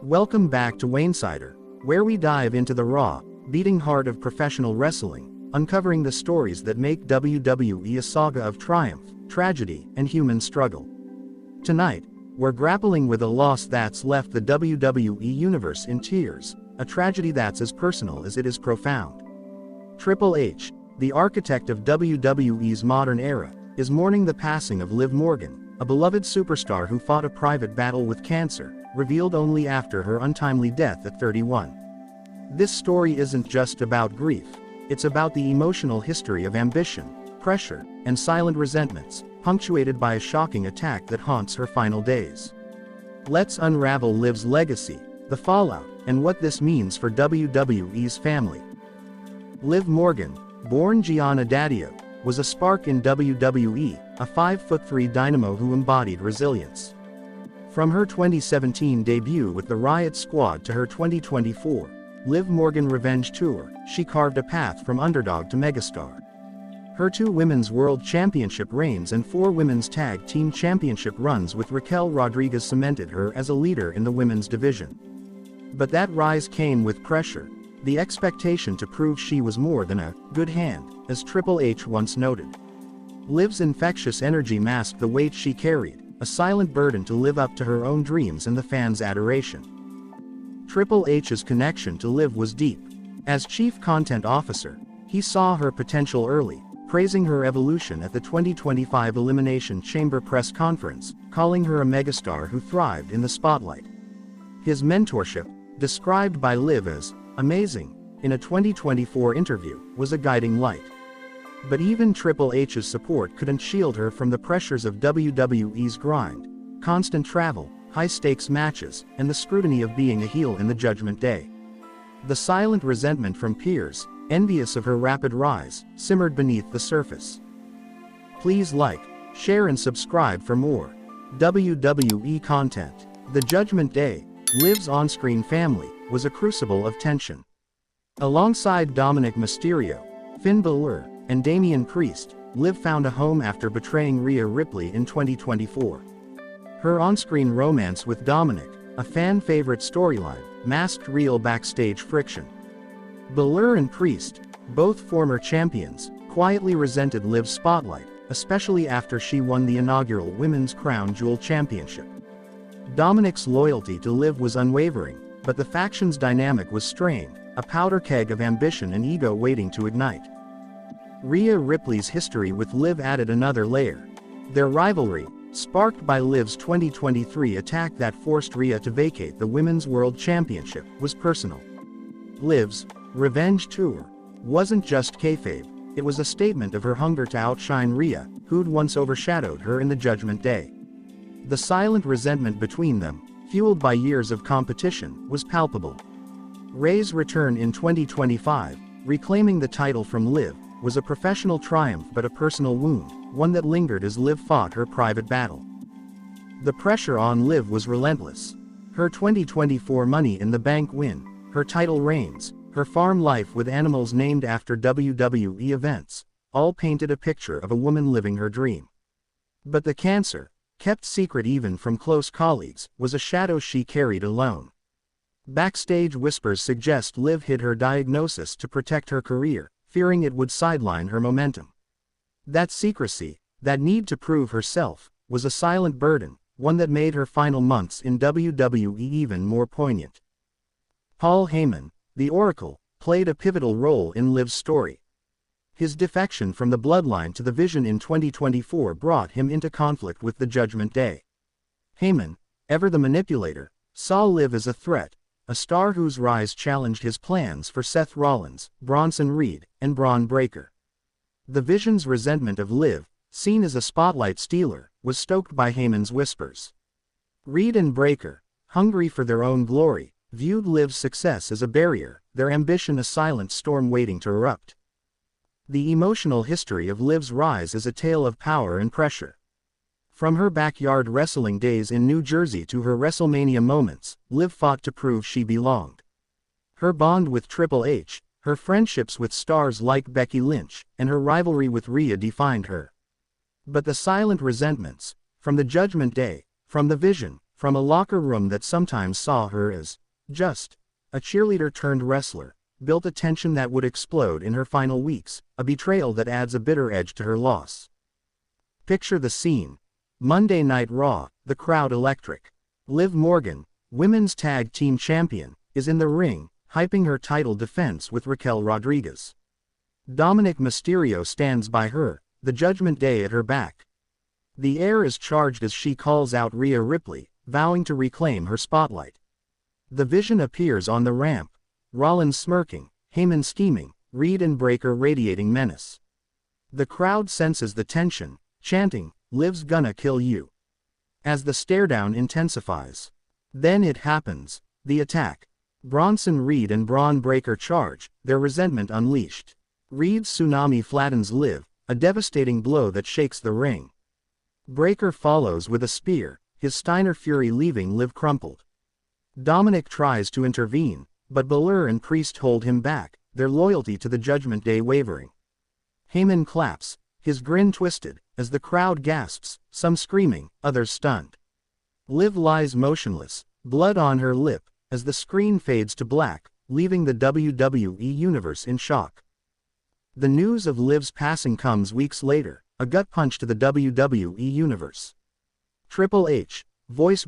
Welcome back to Wainsider, where we dive into the raw, beating heart of professional wrestling, uncovering the stories that make WWE a saga of triumph, tragedy, and human struggle. Tonight, we're grappling with a loss that's left the WWE Universe in tears, a tragedy that's as personal as it is profound. Triple H, the architect of WWE's modern era, is mourning the passing of Liv Morgan, a beloved superstar who fought a private battle with cancer, revealed only after her untimely death at 31. This story isn't just about grief, it's about the emotional history of ambition, pressure, and silent resentments, punctuated by a shocking attack that haunts her final days. Let's unravel Liv's legacy, the fallout, and what this means for WWE's family. Liv Morgan, born Gianna Daddio, was a spark in WWE, a 5'3" dynamo who embodied resilience. From her 2017 debut with the Riot Squad to her 2024 Liv Morgan Revenge Tour, she carved a path from underdog to megastar. Her 2 Women's World Championship reigns and 4 Women's Tag Team Championship runs with Raquel Rodriguez cemented her as a leader in the women's division. But that rise came with pressure, the expectation to prove she was more than a good hand, as Triple H once noted. Liv's infectious energy masked the weight she carried, a silent burden to live up to her own dreams and the fans' adoration. Triple H's connection to Liv was deep. As Chief Content Officer, he saw her potential early, praising her evolution at the 2025 Elimination Chamber press conference, calling her a megastar who thrived in the spotlight. His mentorship, described by Liv as amazing in a 2024 interview, was a guiding light. But even Triple H's support couldn't shield her from the pressures of WWE's grind, constant travel, high-stakes matches, and the scrutiny of being a heel in the Judgment Day. The silent resentment from peers, envious of her rapid rise, simmered beneath the surface. Please like, share and subscribe for more WWE content. The Judgment Day, Liv's on-screen family, was a crucible of tension. Alongside Dominic Mysterio, Finn Balor, and Damian Priest, Liv found a home after betraying Rhea Ripley in 2024. Her on-screen romance with Dominic, a fan-favorite storyline, masked real backstage friction. Balor and Priest, both former champions, quietly resented Liv's spotlight, especially after she won the inaugural Women's Crown Jewel Championship. Dominic's loyalty to Liv was unwavering, but the faction's dynamic was strained, a powder keg of ambition and ego waiting to ignite. Rhea Ripley's history with Liv added another layer. Their rivalry, sparked by Liv's 2023 attack that forced Rhea to vacate the Women's World Championship, was personal. Liv's Revenge Tour wasn't just kayfabe, it was a statement of her hunger to outshine Rhea, who'd once overshadowed her in the Judgment Day. The silent resentment between them, fueled by years of competition, was palpable. Rhea's return in 2025, reclaiming the title from Liv, was a professional triumph but a personal wound, one that lingered as Liv fought her private battle. The pressure on Liv was relentless. Her 2024 Money in the Bank win, her title reigns, her farm life with animals named after WWE events, all painted a picture of a woman living her dream. But the cancer, kept secret even from close colleagues, was a shadow she carried alone. Backstage whispers suggest Liv hid her diagnosis to protect her career, fearing it would sideline her momentum. That secrecy, that need to prove herself, was a silent burden, one that made her final months in WWE even more poignant. Paul Heyman, the Oracle, played a pivotal role in Liv's story. His defection from the Bloodline to the Vision in 2024 brought him into conflict with the Judgment Day. Heyman, ever the manipulator, saw Liv as a threat, a star whose rise challenged his plans for Seth Rollins, Bronson Reed, and Braun Breaker. The Vision's resentment of Liv, seen as a spotlight stealer, was stoked by Heyman's whispers. Reed and Breaker, hungry for their own glory, viewed Liv's success as a barrier, their ambition a silent storm waiting to erupt. The emotional history of Liv's rise is a tale of power and pressure. From her backyard wrestling days in New Jersey to her WrestleMania moments, Liv fought to prove she belonged. Her bond with Triple H, her friendships with stars like Becky Lynch, and her rivalry with Rhea defined her. But the silent resentments, from the Judgment Day, from the Vision, from a locker room that sometimes saw her as just a cheerleader turned wrestler, built a tension that would explode in her final weeks, a betrayal that adds a bitter edge to her loss. Picture the scene. Monday Night Raw, the crowd electric. Liv Morgan, women's tag team champion, is in the ring, hyping her title defense with Raquel Rodriguez. Dominic Mysterio stands by her, the Judgment Day at her back. The air is charged as she calls out Rhea Ripley, vowing to reclaim her spotlight. The Vision appears on the ramp, Rollins smirking, Heyman scheming, Reed and Breakker radiating menace. The crowd senses the tension, chanting, "Liv's gonna kill you," as the staredown intensifies. Then it happens, the attack. Bronson Reed and Braun Breakker charge, their resentment unleashed. Reed's tsunami flattens Liv, a devastating blow that shakes the ring. Breakker follows with a spear, his Steiner Fury leaving Liv crumpled. Dominic tries to intervene, but Balor and Priest hold him back, their loyalty to the Judgment Day wavering. Heyman claps, his grin twisted, as the crowd gasps, some screaming, others stunned. Liv lies motionless, blood on her lip, as the screen fades to black, leaving the WWE Universe in shock. The news of Liv's passing comes weeks later, a gut punch to the WWE Universe. Triple H, voice